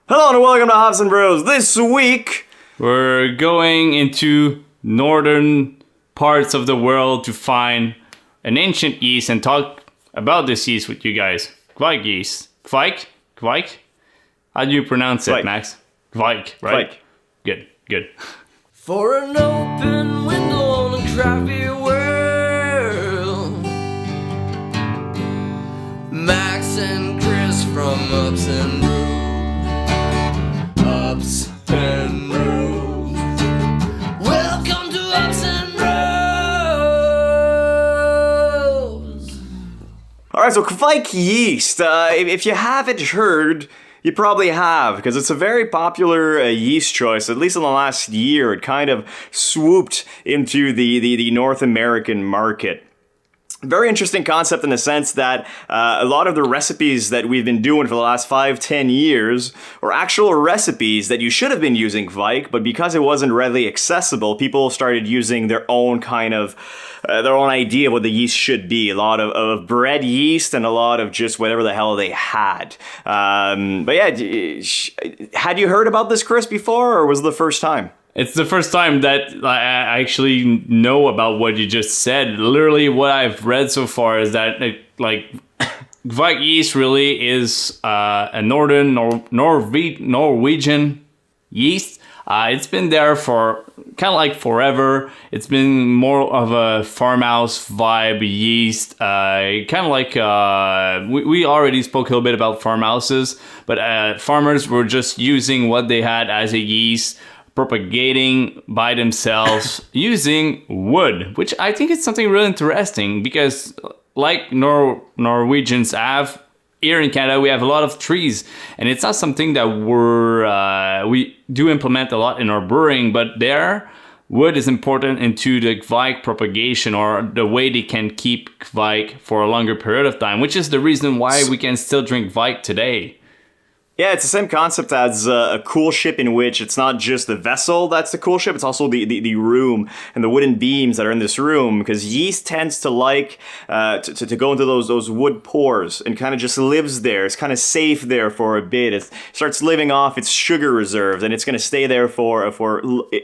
Hello and welcome to Hops and Bros. This week, We're going into northern parts of the world to find an ancient yeast and talk about this yeast with you guys. Kveik yeast. Kveik? Kveik? How do you pronounce Kveik. it, Max? Kveik, right? Kveik. Good. For an open window on a crappy world. Max and Chris from Ups and Brews. Ups and Brews. Welcome to Ups and Brews. Alright, so Kveik Yeast, if you haven't heard, you probably have, because it's a very popular yeast choice. At least in the last year, it kind of swooped into the North American market. Very interesting concept in the sense that a lot of the recipes that we've been doing for the last 5-10 years are actual recipes that you should have been using Kveik, but because it wasn't readily accessible, people started using their own kind of their own idea of what the yeast should be. A lot of bread yeast and a lot of just whatever the hell they had. But yeah, had you heard about this, Chris, before, or was it the first time? It's the first time that I actually know about what you just said. Literally, what I've read so far is that Kveik yeast really is a northern Norwegian yeast. It's been there for kind of like forever. It's been more of a farmhouse vibe yeast. Kind of like we already spoke a little bit about farmhouses, but farmers were just using what they had as a yeast, propagating by themselves using wood, which I think is something really interesting because like Norwegians have, here in Canada, we have a lot of trees, and it's not something that we do implement a lot in our brewing, but there, wood is important into the Kveik propagation, or the way they can keep Kveik for a longer period of time, which is the reason why we can still drink Kveik today. Yeah, it's the same concept as a cool ship, in which it's not just the vessel that's the cool ship, it's also the room and the wooden beams that are in this room, because yeast tends to like to go into those wood pores and kind of just lives there. It's kind of safe there for a bit. It starts living off its sugar reserves, and it's going to stay there for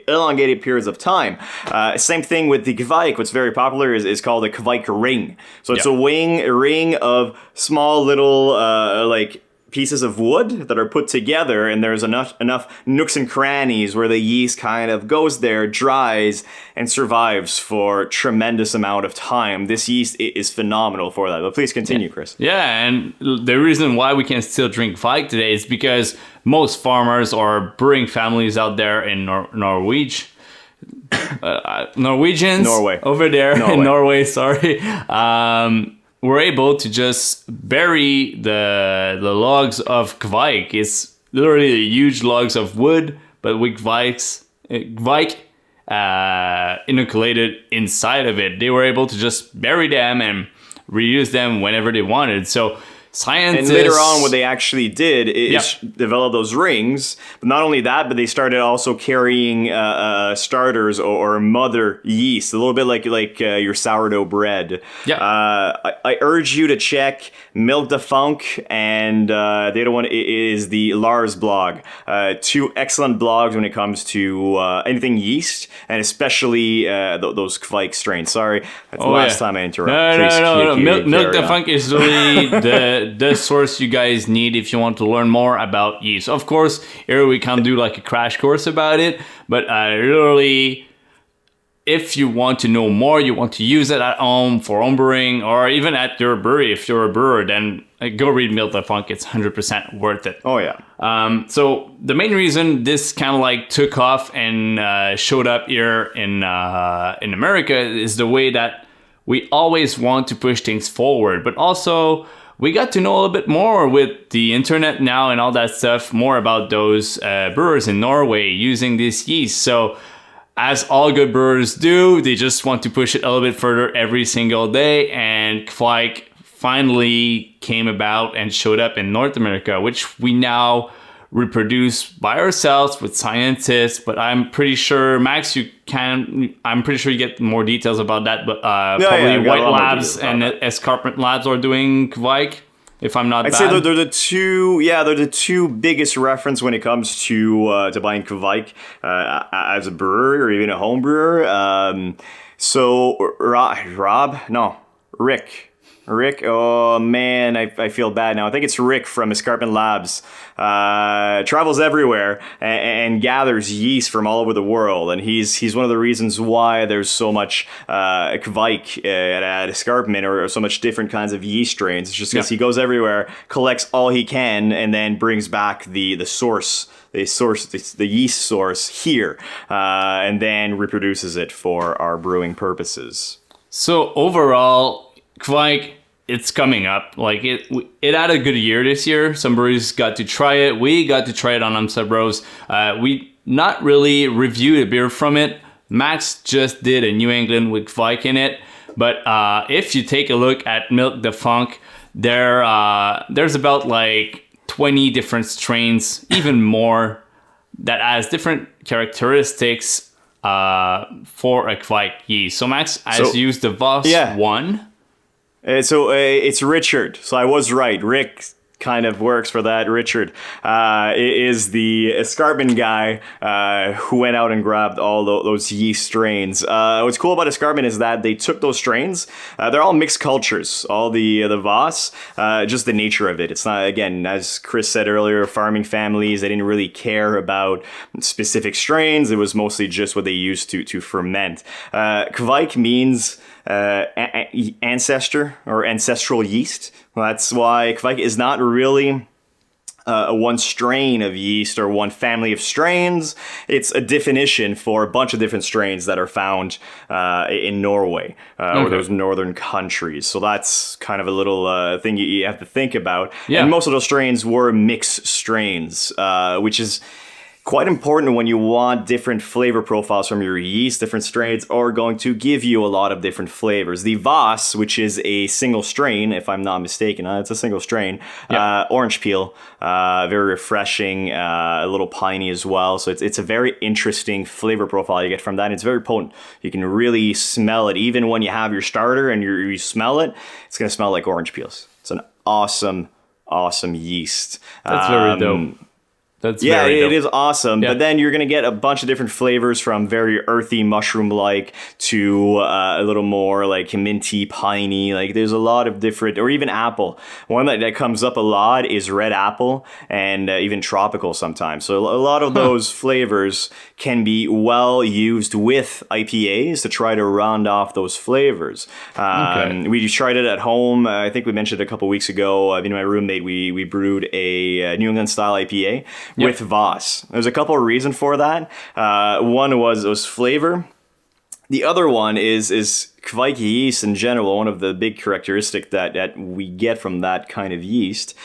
elongated periods of time. Same thing with the Kveik. What's very popular is called a Kveik ring. So it's a ring of small little pieces of wood that are put together, and there's enough nooks and crannies where the yeast kind of goes there, dries, and survives for a tremendous amount of time. This yeast is phenomenal for that. But please continue, Chris. Yeah, and the reason why we can still drink Kveik today is because most farmers or brewing families out there in Norwegians Norway. Over there in Norway, sorry, we're able to just bury the logs of Kveik. It's literally huge logs of wood, but with Kveik inoculated inside of it. They were able to just bury them and reuse them whenever they wanted. So scientists... And later on, what they actually did is develop those rings. But not only that, but they started also carrying starters or mother yeast, a little bit like your sourdough bread. Yeah. I urge you to check Milk the Funk and the other one is the Lars blog. Two excellent blogs when it comes to anything yeast, and especially those Kveik strains. Sorry, that's the last time I interrupt. No. Milk the Funk is really the source you guys need if you want to learn more about yeast. Of course, here we can't do like a crash course about it, but literally, if you want to know more, you want to use it at home for home brewing, or even at your brewery, if you're a brewer, then go read Milk the Funk. It's 100% worth it. Oh yeah. So the main reason this kind of like took off and showed up here in America is the way that we always want to push things forward, but also we got to know a little bit more with the internet now and all that stuff, more about those brewers in Norway using this yeast. So as all good brewers do, they just want to push it a little bit further every single day. And Kveik finally came about and showed up in North America, which we now reproduce by ourselves with scientists. But I'm pretty sure, Max, I'm pretty sure you get more details about that. But probably White Labs and Escarpment Labs are doing Kveik. if I'm not I'd bad. say they're the two. Yeah, they're the two biggest reference when it comes to buying Kveik as a brewer or even a home brewer. So Rick. Oh man, I feel bad now. I think it's Rick from Escarpment Labs. Travels everywhere and gathers yeast from all over the world, and he's one of the reasons why there's so much Kveik at Escarpment, or so much different kinds of yeast strains. It's just because he goes everywhere, collects all he can, and then brings back the yeast source here, and then reproduces it for our brewing purposes. So overall, Kveik, it's coming up. Like it had a good year this year. Some breweries got to try it. We got to try it on Amstel Bros. We not really reviewed a beer from it. Max just did a New England with Kveik in it. But if you take a look at Milk the Funk, there's about like 20 different strains, even more, that has different characteristics for a Kveik yeast. So Max has used the Voss 1. So it's Richard. So I was right. Rick kind of works for that. Richard is the Escarpment guy who went out and grabbed all those yeast strains. What's cool about Escarpment is that they took those strains. They're all mixed cultures. All the Voss, just the nature of it. It's not, again, as Chris said earlier, farming families. They didn't really care about specific strains. It was mostly just what they used to ferment. Kveik means ancestor or ancestral yeast. Well, that's why Kveik is not really one strain of yeast or one family of strains. It's a definition for a bunch of different strains that are found in Norway or those northern countries. So that's kind of a little thing you have to think about. Yeah. And most of those strains were mixed strains, which is quite important when you want different flavor profiles from your yeast. Different strains are going to give you a lot of different flavors. The Voss, which is a single strain, if I'm not mistaken, it's a single strain. Orange peel, very refreshing, a little piney as well. So it's a very interesting flavor profile you get from that. And it's very potent. You can really smell it. Even when you have your starter and you smell it, it's going to smell like orange peels. It's an awesome yeast. That's very dope. That's yeah, very dope. It is awesome. Yeah. But then you're going to get a bunch of different flavors, from very earthy mushroom-like to a little more like minty, piney. Like there's a lot of different, or even apple. One that comes up a lot is red apple, and even tropical sometimes. So a lot of those flavors can be well used with IPAs to try to round off those flavors. We tried it at home. I think we mentioned it a couple weeks ago. Me and my roommate, we brewed a New England style IPA. With Voss. There's a couple of reasons for that. One was flavor. The other one is Kveik yeast in general. One of the big characteristics that we get from that kind of yeast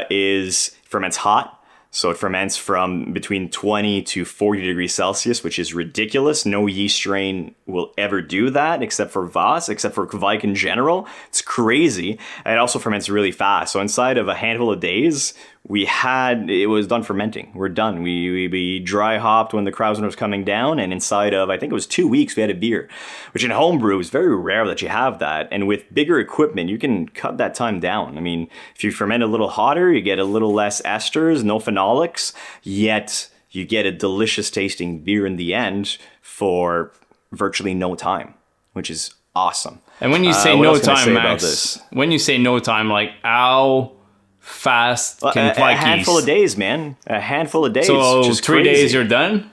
is ferments hot. So it ferments from between 20 to 40 degrees Celsius, which is ridiculous. No yeast strain will ever do that except for Voss, except for Kveik in general. It's crazy. And it also ferments really fast. So inside of a handful of days, it was done fermenting. We're done. We dry hopped when the Krausener was coming down, and inside of, I think it was 2 weeks, we had a beer, which in homebrew is very rare that you have that. And with bigger equipment, you can cut that time down. I mean, if you ferment a little hotter, you get a little less esters, no phenolics, yet you get a delicious tasting beer in the end for virtually no time, which is awesome. And when you say no time, Max, when you say no time, like how fast can Kveik a handful of days, man. A handful of days. So 3 days you're done?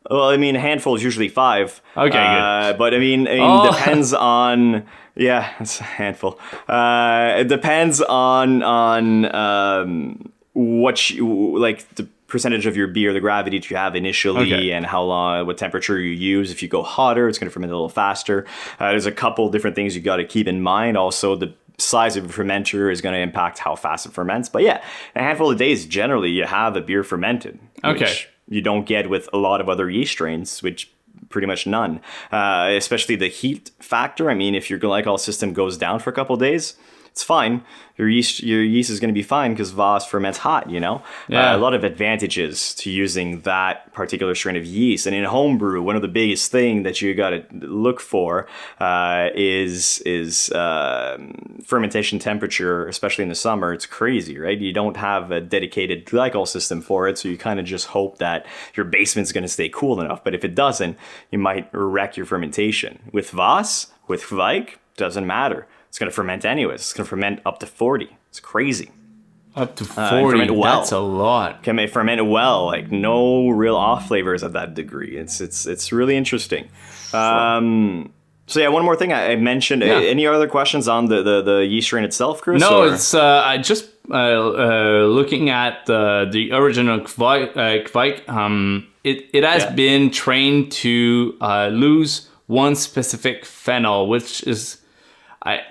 Well, I mean, a handful is usually 5. Okay, good. But I mean, depends on. Yeah, it's a handful. It depends on what you like, the percentage of your beer, the gravity that you have initially, and how long, what temperature you use. If you go hotter, it's going to ferment a little faster. There's a couple different things you got to keep in mind. Also, the size of your fermenter is going to impact how fast it ferments. But yeah, a handful of days, generally, you have a beer fermented. Which you don't get with a lot of other yeast strains, which pretty much none. Especially the heat factor. I mean, if your glycol system goes down for a couple of days, it's fine. Your yeast is going to be fine because Voss ferments hot, you know? Yeah. A lot of advantages to using that particular strain of yeast. And in homebrew, one of the biggest thing that you got to look for is fermentation temperature, especially in the summer. It's crazy, right? You don't have a dedicated glycol system for it, so you kind of just hope that your basement's going to stay cool enough. But if it doesn't, you might wreck your fermentation. With Voss, with Kveik, doesn't matter. It's going to ferment anyways. It's going to ferment up to 40. It's crazy. Up to 40, that's a lot. Can ferment well, like no real off flavors at that degree. It's really interesting. So yeah, one more thing I mentioned. Yeah. Any other questions on the yeast strain itself, Chris? No, or? it's I just looking at the original Kveik. It has been trained to lose one specific phenol, which is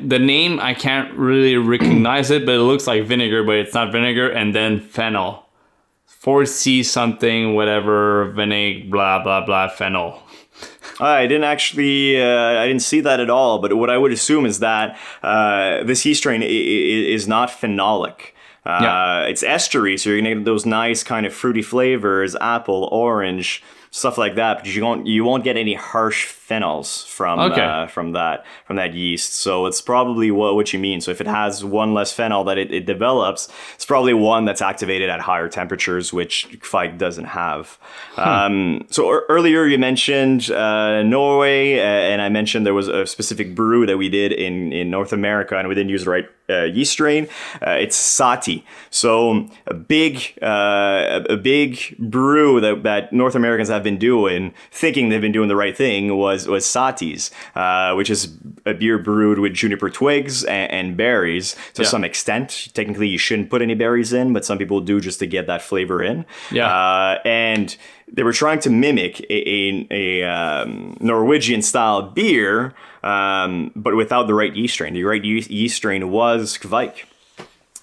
the name. I can't really recognize it, but it looks like vinegar, but it's not vinegar. And then phenol, 4C something, whatever, vinegar, blah blah blah, phenol. I didn't actually, I didn't see that at all. But what I would assume is that this yeast strain is not phenolic. It's estery, so you're gonna get those nice kind of fruity flavors, apple, orange, stuff like that. But you won't get any harsh phenols from that yeast. So it's probably what you mean. So if it has one less phenol that it develops, it's probably one that's activated at higher temperatures, which Kveik doesn't have. So earlier you mentioned Norway, and I mentioned there was a specific brew that we did in North America, and we didn't use the right yeast strain. It's Sati. So a big brew that North Americans have been doing, thinking they've been doing the right thing, was Sati's, which is a beer brewed with juniper twigs and berries to some extent. Technically, you shouldn't put any berries in, but some people do just to get that flavor in. And they were trying to mimic a Norwegian style beer, but without the right yeast strain. The right yeast strain was Kveik.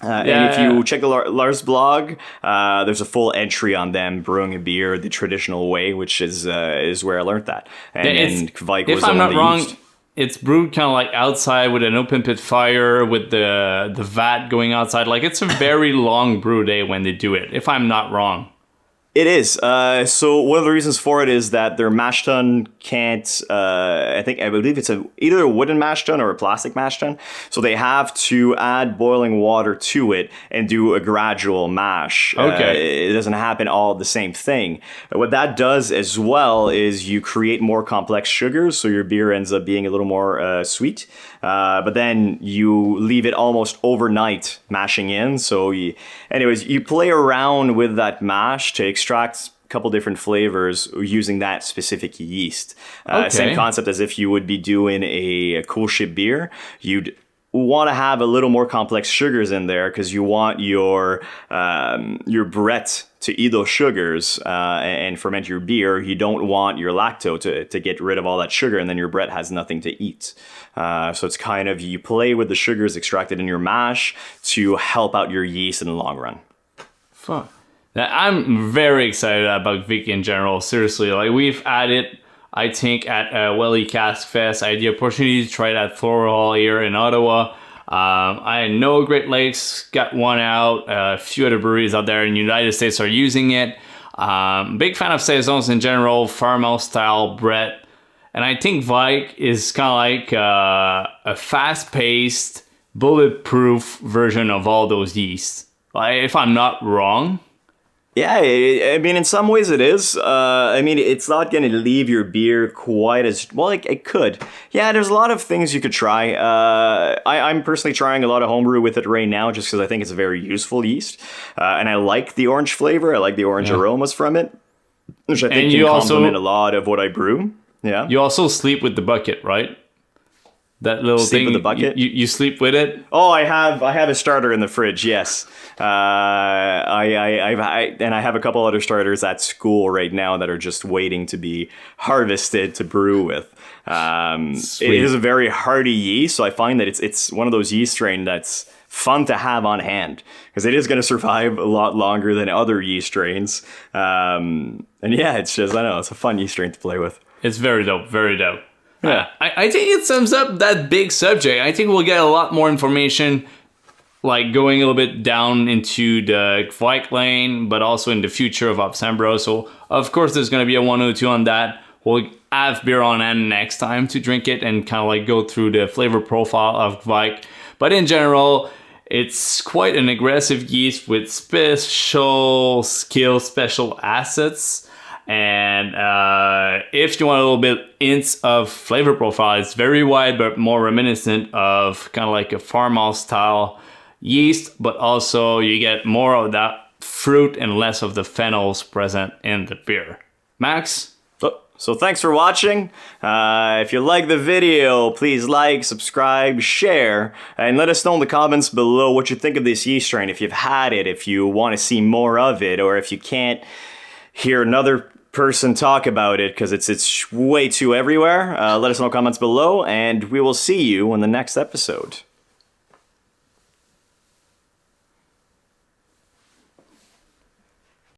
And if you check the Lars blog, there's a full entry on them brewing a beer the traditional way, which is where I learned that. And Kveik was the one they used. It's brewed kind of like outside with an open pit fire with the vat going outside. Like it's a very long brew day when they do it, if I'm not wrong. It is. So one of the reasons for it is that their mash tun can't, I believe it's either a wooden mash tun or a plastic mash tun. So they have to add boiling water to it and do a gradual mash. It doesn't happen all the same thing. What that does as well is you create more complex sugars. So your beer ends up being a little more sweet. But then you leave it almost overnight mashing in. So you play around with that mash to extract a couple different flavors using that specific yeast. Same concept as if you would be doing a cool ship beer. You'd want to have a little more complex sugars in there because you want your Brett to eat those sugars and ferment your beer. You don't want your lacto to get rid of all that sugar, and then your Brett has nothing to eat. So it's kind of, you play with the sugars extracted in your mash to help out your yeast in the long run. Fuck. I'm very excited about Kveik in general. Seriously, like we've had it, I think, at Welly Cask Fest. I had the opportunity to try it at Floral Hall here in Ottawa. I know Great Lakes got one out. A few other breweries out there in the United States are using it. Big fan of saisons in general, farmhouse style Brett. And I think Kveik is kind of like a fast-paced, bulletproof version of all those yeasts. Like, if I'm not wrong. Yeah, I mean, in some ways it is. I mean, it's not going to leave your beer quite as... Well, it could. Yeah, there's a lot of things you could try. I'm personally trying a lot of homebrew with it right now just because I think it's a very useful yeast. And I like the orange flavor. I like the orange aromas from it, which I think can complement a lot of what I brew. Yeah. You also sleep with the bucket, right? That little sleep thing with the bucket. You sleep with it. Oh, I have a starter in the fridge. Yes, I have a couple other starters at school right now that are just waiting to be harvested to brew with. It is a very hardy yeast, so I find that it's one of those yeast strain that's fun to have on hand because it is going to survive a lot longer than other yeast strains. And yeah, it's just, I don't know, it's a fun yeast strain to play with. It's very dope, very dope. I think it sums up that big subject. I think we'll get a lot more information, like going a little bit down into the Kveik lane, but also in the future of Opsembro. So, of course, there's going to be a 102 on that. We'll have beer on hand next time to drink it and kind of like go through the flavor profile of Kveik. But in general, it's quite an aggressive yeast with special skills, special assets. And if you want a little bit hints of flavor profile, it's very wide, but more reminiscent of kind of like a farmhouse style yeast. But also you get more of that fruit and less of the phenols present in the beer. Max? So thanks for watching. If you like the video, please like, subscribe, share, and let us know in the comments below what you think of this yeast strain. If you've had it, if you want to see more of it, or if you can't hear another person talk about it because it's way too everywhere, let us know in the comments below, and we will see you in the next episode.